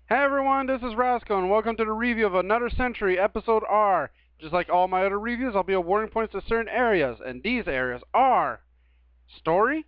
Hey everyone, this is Rasco, and welcome to the review of Another Century, Episode R. Just like all my other reviews, I'll be awarding points to certain areas, and these areas are story,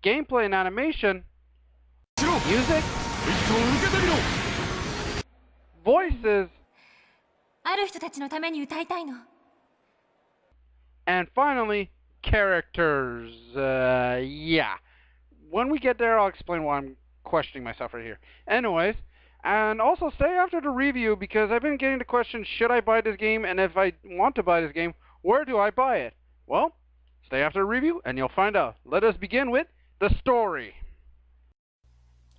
gameplay and animation, music, voices, ある人たちのために歌いたいの。and finally, characters. Yeah. When we get there, I'll explain why I'm questioning myself right here. Anyways, and also stay after the review because I've been getting the question, should I buy this game? And if I want to buy this game, where do I buy it? Well, stay after the review and you'll find out. Let us begin with the story.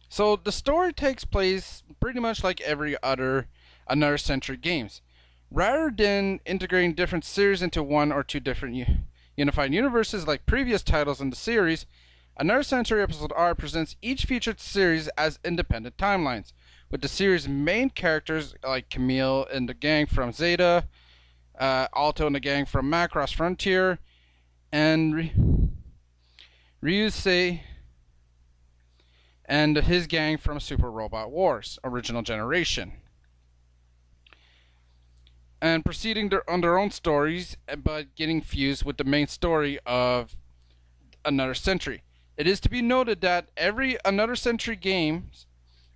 So the story takes place pretty much like every other Another Century games. Rather than integrating different series into one or two different unified universes like previous titles in the series, Another Century Episode R presents each featured series as independent timelines, with the series' main characters like Camille and the gang from Zeta, Alto and the gang from Macross Frontier, and Ryusei and his gang from Super Robot Wars Original Generation, and proceeding on their own stories, but getting fused with the main story of Another Century. It is to be noted that every Another Century games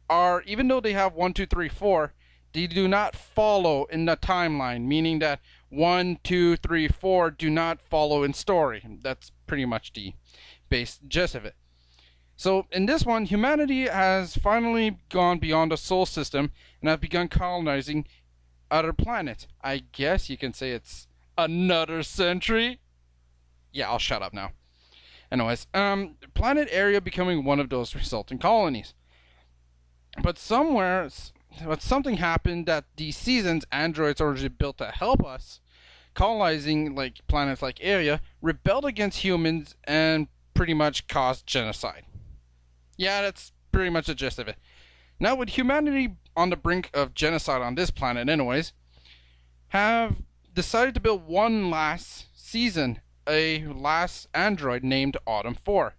are, even though they have 1, 2, 3, 4, they do not follow in the timeline, meaning that 1, 2, 3, 4 do not follow in story. That's pretty much the base gist of it. So in this one, humanity has finally gone beyond the Sol system and have begun colonizing other planets. I guess you can say it's Another Century. Yeah, I'll shut up now. Anyways, planet area becoming one of those resulting colonies. But something happened that the seasons androids originally built to help us colonizing like planets like area rebelled against humans and pretty much caused genocide. Yeah, that's pretty much the gist of it. Now, with humanity on the brink of genocide on this planet anyways, have decided to build one last season, a last android named Autumn 4.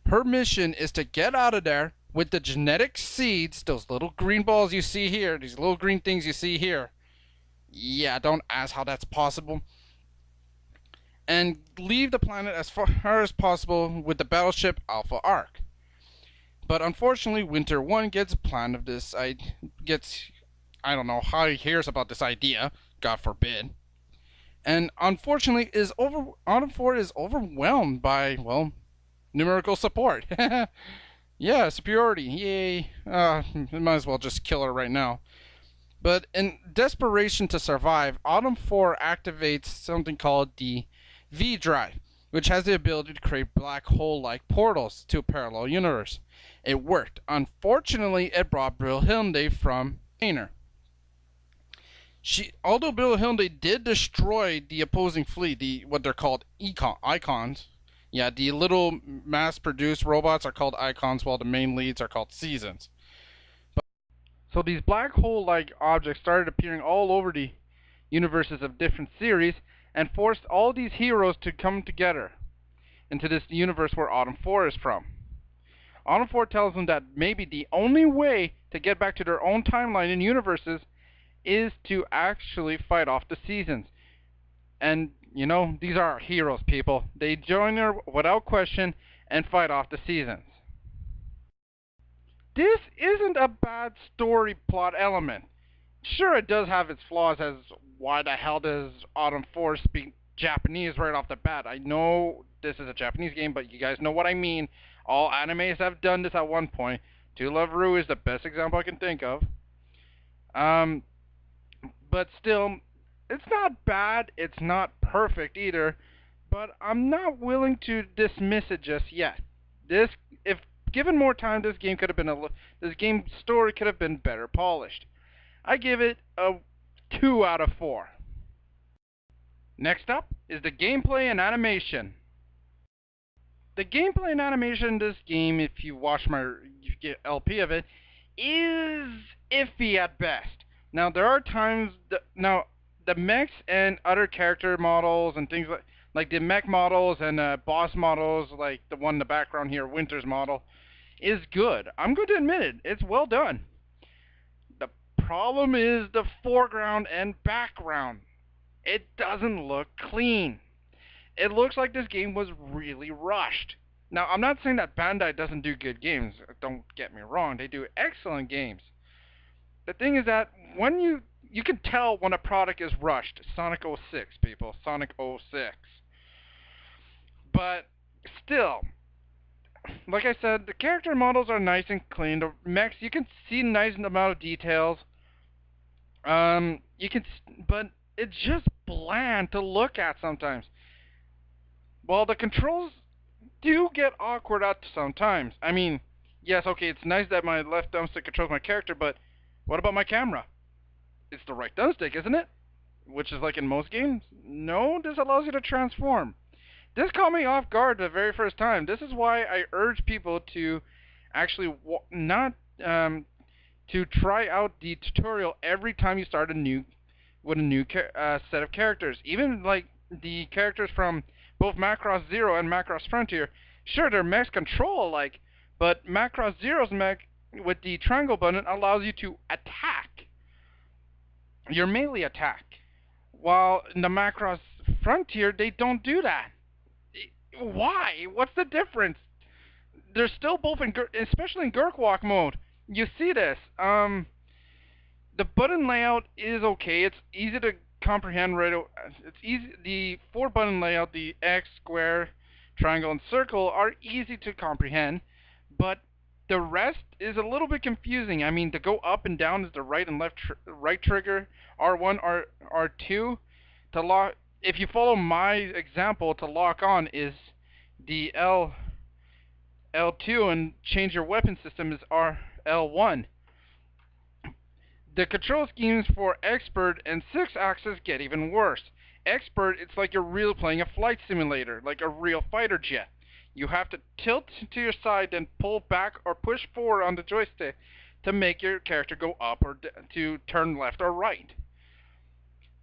Her mission is to get out of there with the genetic seeds, those little green balls you see here, these little green things you see here. Yeah, don't ask how that's possible. And leave the planet as far as possible with the battleship Alpha Arc. But unfortunately, Winter 1 gets a plan of this. I don't know how he hears about this idea, God forbid. And unfortunately, Autumn 4 is overwhelmed by, well, numerical support. Yeah, superiority, yay. Might as well just kill her right now. But in desperation to survive, Autumn 4 activates something called the V Drive, which has the ability to create black hole-like portals to a parallel universe. It worked. Unfortunately, it brought Brillhilde from Painter. Although Brillhilde did destroy the opposing fleet, what they're called icons. Yeah, the little mass-produced robots are called icons, while the main leads are called seasons. So these black hole-like objects started appearing all over the universes of different series and forced all these heroes to come together into this universe where Autumn 4 is from. Autumn 4 tells them that maybe the only way to get back to their own timeline in universes is to actually fight off the seasons. And, you know, these are our heroes, people. They join her without question and fight off the seasons. This isn't a bad story plot element. Sure, it does have its flaws, as why the hell does Autumn 4 speak Japanese right off the bat? I know this is a Japanese game, but you guys know what I mean. All animes have done this at one point. To Love Ru is the best example I can think of. But still, it's not bad. It's not perfect either. But I'm not willing to dismiss it just yet. If given more time, this game story could have been better polished. I give it a 2 out of 4. Next up is the gameplay and animation. The gameplay and animation in this game, if you watch my LP of it, is iffy at best. Now, there are times the mechs and other character models and things like the mech models and boss models, like the one in the background here, Winter's model, is good. I'm going to admit it. It's well done. The problem is the foreground and background. It doesn't look clean. It looks like this game was really rushed. Now, I'm not saying that Bandai doesn't do good games. Don't get me wrong. They do excellent games. The thing is that when you can tell when a product is rushed. Sonic 06, people. Sonic 06. But still, like I said, the character models are nice and clean. The mechs, you can see nice amount of details. You can, but it's just bland to look at sometimes. Well, the controls do get awkward at sometimes. I mean, yes, okay, it's nice that my left thumbstick controls my character, but what about my camera? It's the right thumbstick, isn't it? Which is like in most games. No, this allows you to transform. This caught me off guard the very first time. This is why I urge people to actually not to try out the tutorial every time you start a new set of characters. Even like the characters from both Macross Zero and Macross Frontier. Sure, their mechs control alike, but Macross Zero's mech with the triangle button allows you to attack your melee attack, while in the Macross Frontier they don't do that. Why? What's the difference? They're still both in, especially in Gurk Walk mode. You see this. The button layout is okay. It's easy to comprehend. Right. It's easy. The 4-button layout, the X, square, triangle, and circle, are easy to comprehend, but the rest is a little bit confusing. I mean, to go up and down is the right and left right trigger. R1, R2. To lock, if you follow my example, to lock on is the L2, and change your weapon system is L1. The control schemes for Expert and 6-axis get even worse. Expert, it's like you're really playing a flight simulator, like a real fighter jet. You have to tilt to your side, then pull back or push forward on the joystick to make your character go up or to turn left or right.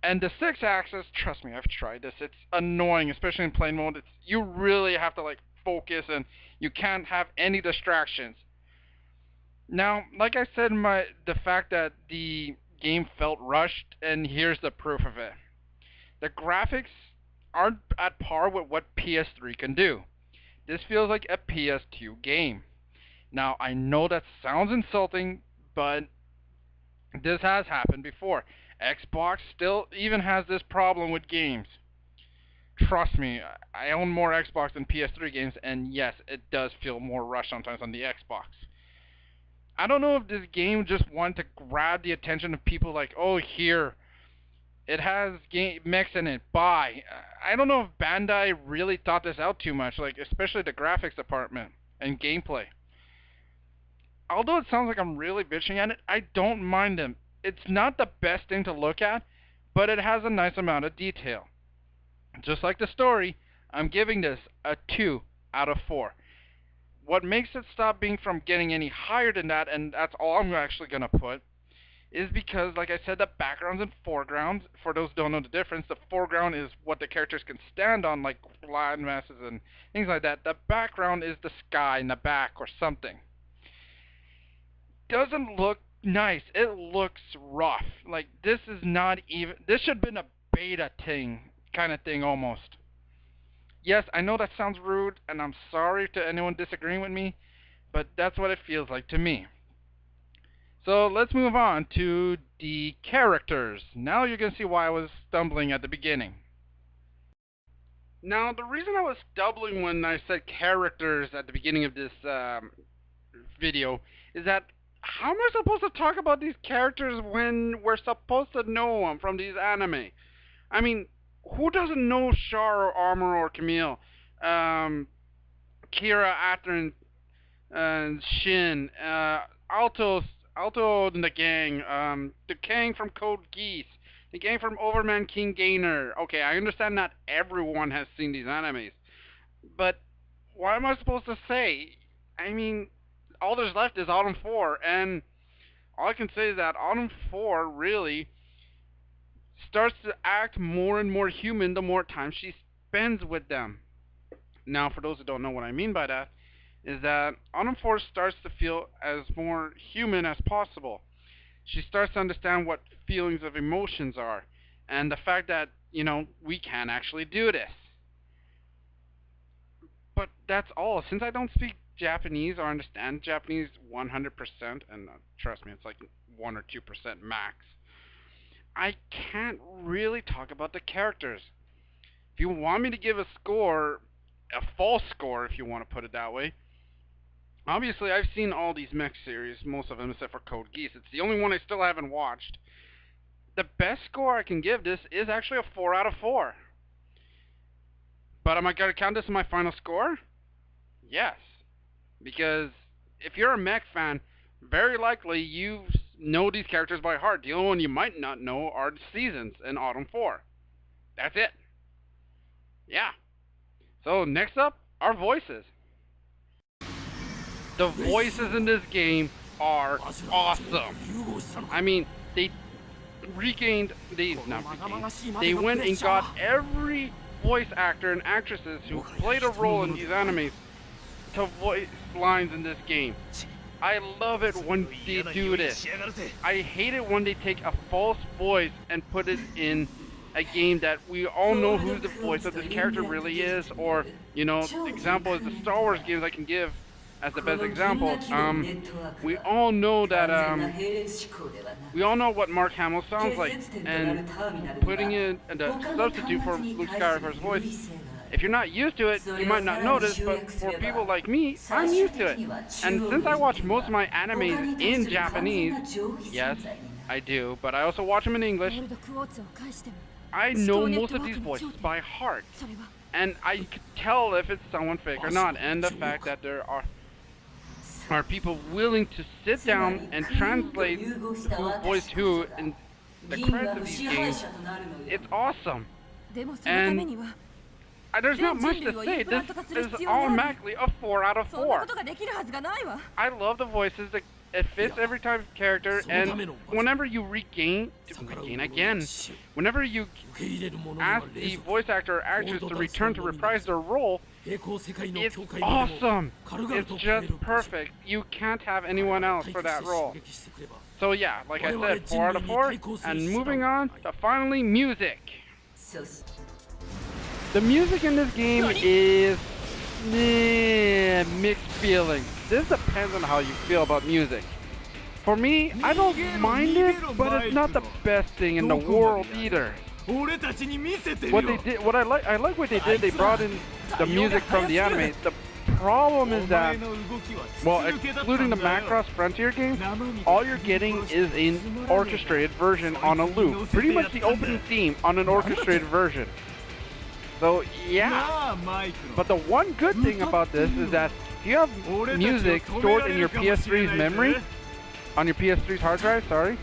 And the 6-axis, trust me, I've tried this. It's annoying, especially in plane mode. You really have to like focus, and you can't have any distractions. Now, like I said, the fact that the game felt rushed, and here's the proof of it. The graphics aren't at par with what PS3 can do. This feels like a PS2 game. Now, I know that sounds insulting, but this has happened before. Xbox still even has this problem with games. Trust me, I own more Xbox than PS3 games, and yes, it does feel more rushed sometimes on the Xbox. I don't know if this game just wanted to grab the attention of people like, oh, here, it has mechs in it, buy. I don't know if Bandai really thought this out too much, like especially the graphics department and gameplay. Although it sounds like I'm really bitching at it, I don't mind them. It's not the best thing to look at, but it has a nice amount of detail. Just like the story, I'm giving this a 2 out of 4. What makes it stop being from getting any higher than that, and that's all I'm actually going to put, is because, like I said, the backgrounds and foregrounds, for those who don't know the difference, the foreground is what the characters can stand on, like land masses and things like that. The background is the sky in the back or something. Doesn't look nice. It looks rough. Like, this is not even... This should have been a beta thing, kind of thing, almost. Yes, I know that sounds rude, and I'm sorry to anyone disagreeing with me, but that's what it feels like to me. So let's move on to the characters. Now you're going to see why I was stumbling at the beginning. Now, the reason I was stumbling when I said characters at the beginning of this video is that how am I supposed to talk about these characters when we're supposed to know them from these anime? I mean, who doesn't know Char or Armor or Camille? Kira, Atron, and Shin, Alto and the gang, the gang from Code Geass, the gang from Overman King Gainer. Okay, I understand not everyone has seen these animes, but what am I supposed to say? I mean, all there's left is Autumn 4, and all I can say is that Autumn 4 really starts to act more and more human the more time she spends with them. Now, for those who don't know what I mean by that, is that Autumn Force starts to feel as more human as possible. She starts to understand what feelings of emotions are, and the fact that, we can actually do this. But that's all. Since I don't speak Japanese or understand Japanese 100%, and trust me, it's like 1 or 2% max, I can't really talk about the characters. If you want me to give a score, a false score, if you want to put it that way, obviously I've seen all these mech series, most of them except for Code Geass. It's the only one I still haven't watched. The best score I can give this is actually a 4 out of 4. But am I going to count this as my final score? Yes. Because if you're a mech fan, very likely you know these characters by heart. The only one you might not know are the seasons in Autumn 4. That's it. Yeah. So next up, our voices. The voices in this game are awesome. I mean, they they went and got every voice actor and actresses who played a role in these animes to voice lines in this game. I love it when they do this. I hate it when they take a false voice and put it in a game that we all know who the voice of this character really is, or, example is the Star Wars games I can give as the best example. We all know that, we all know what Mark Hamill sounds like, and putting in the substitute for Luke Skywalker's voice, if you're not used to it, you might not notice, but for people like me, I'm used to it. And since I watch most of my animes in Japanese, yes, I do, but I also watch them in English, I know most of these voices by heart. And I can tell if it's someone fake or not, and the fact that there are people willing to sit down and translate who voiced who in the credits of these games, it's awesome. And there's not much to say. This is automatically a 4 out of 4. I love the voices. It fits every type of character, and whenever you regain again, whenever you ask the voice actor or actress to return to reprise their role, it's awesome. It's just perfect. You can't have anyone else for that role. So yeah, like I said, 4 out of 4, and moving on to finally music. The music in this game is mixed feelings. This depends on how you feel about music. For me, I don't mind it, but it's not the best thing in the world either. I like what they did. They brought in the music from the anime. The problem is that, well, excluding the Macross Frontier game, all you're getting is an orchestrated version on a loop. Pretty much the opening theme on an orchestrated version. So yeah, but the one good thing about this is that if you have music stored in your PS3's memory, on your PS3's hard drive, sorry,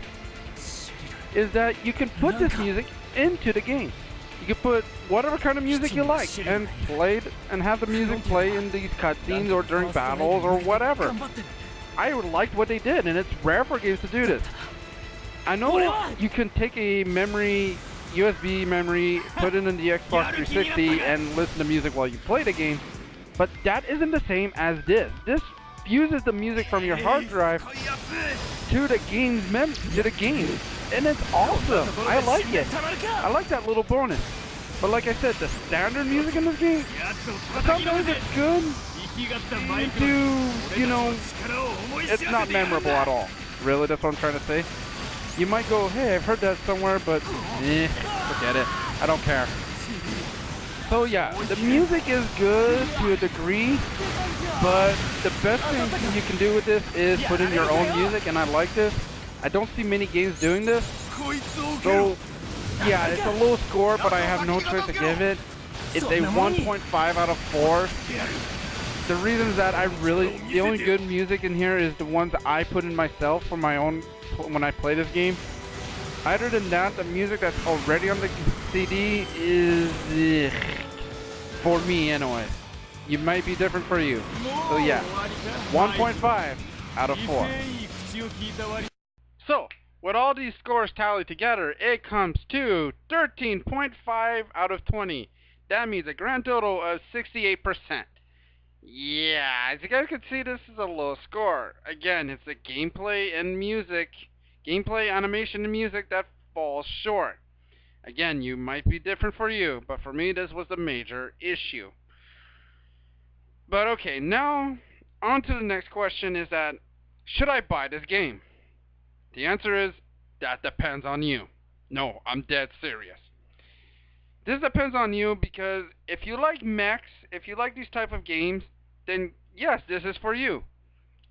is that you can put this music into the game. You can put whatever kind of music you like and play it, and have the music play in these cutscenes or during battles or whatever. I liked what they did, and it's rare for games to do this. I know you can take a USB memory, put it in the Xbox 360 and listen to music while you play the game, but that isn't the same as this. This fuses the music from your hard drive to the game, and it's awesome. I like it. I like that little bonus. But like I said, the standard music in this game, sometimes it's good, it's not memorable at all. Really, that's what I'm trying to say. You might go, hey, I've heard that somewhere, but forget it. I don't care. So yeah, the music is good to a degree, but the best thing you can do with this is put in your own music, and I like this. I don't see many games doing this. So yeah, it's a low score, but I have no choice to give it. It's a 1.5 out of 4. The reason is that the only good music in here is the ones I put in myself for my own when I play this game. Other than that, the music that's already on the CD is for me anyway. It might be different for you. So yeah, 1.5 out of 4. So, with all these scores tallied together, it comes to 13.5 out of 20. That means a grand total of 68%. Yeah, as you guys can see, this is a low score. Again, it's the gameplay and music, gameplay, animation, and music that falls short. Again, you might be different for you, but for me, this was the major issue. But okay, now on to the next question is that, should I buy this game? The answer is, that depends on you. No, I'm dead serious. This depends on you because if you like mechs, if you like these type of games, then yes, this is for you.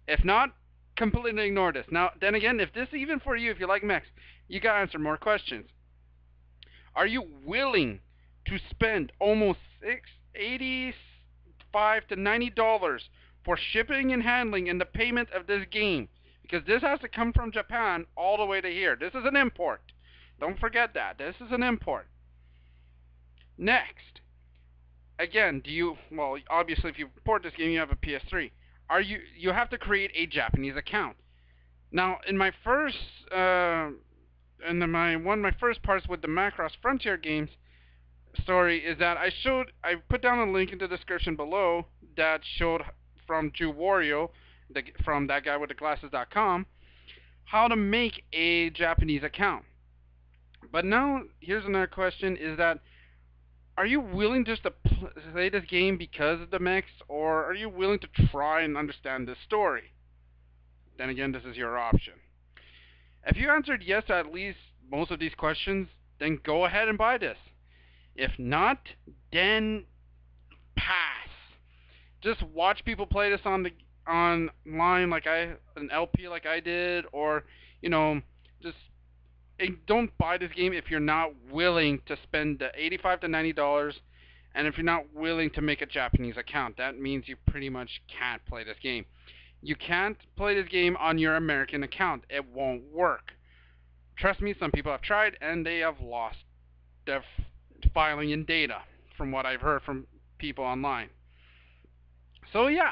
If not, completely ignore this. Now, then again, if this is even for you, if you like mechs, you gotta answer more questions. Are you willing to spend almost $85 to $90 for shipping and handling and the payment of this game? Because this has to come from Japan all the way to here. This is an import. Don't forget that. This is an import. Next, again, well, obviously if you import this game, you have a PS3. You have to create a Japanese account. Now, in my first, one of my first parts with the Macross Frontier games story is that I put down a link in the description below that showed from Jew Wario, from that guy with the glasses.com, how to make a Japanese account. But now, here's another question, is that, are you willing just to play this game because of the mechs, or are you willing to try and understand this story? Then again, this is your option. If you answered yes to at least most of these questions, then go ahead and buy this. If not, then pass. Just watch people play this online like an LP like I did, or just don't buy this game if you're not willing to spend the $85 to $90, and if you're not willing to make a Japanese account. That means you pretty much can't play this game. You can't play this game on your American account. It won't work. Trust me, some people have tried, and they have lost their filing and data, from what I've heard from people online. So yeah,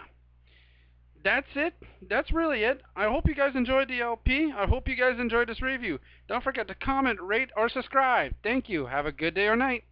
that's it. That's really it. I hope you guys enjoyed the LP. I hope you guys enjoyed this review. Don't forget to comment, rate, or subscribe. Thank you. Have a good day or night.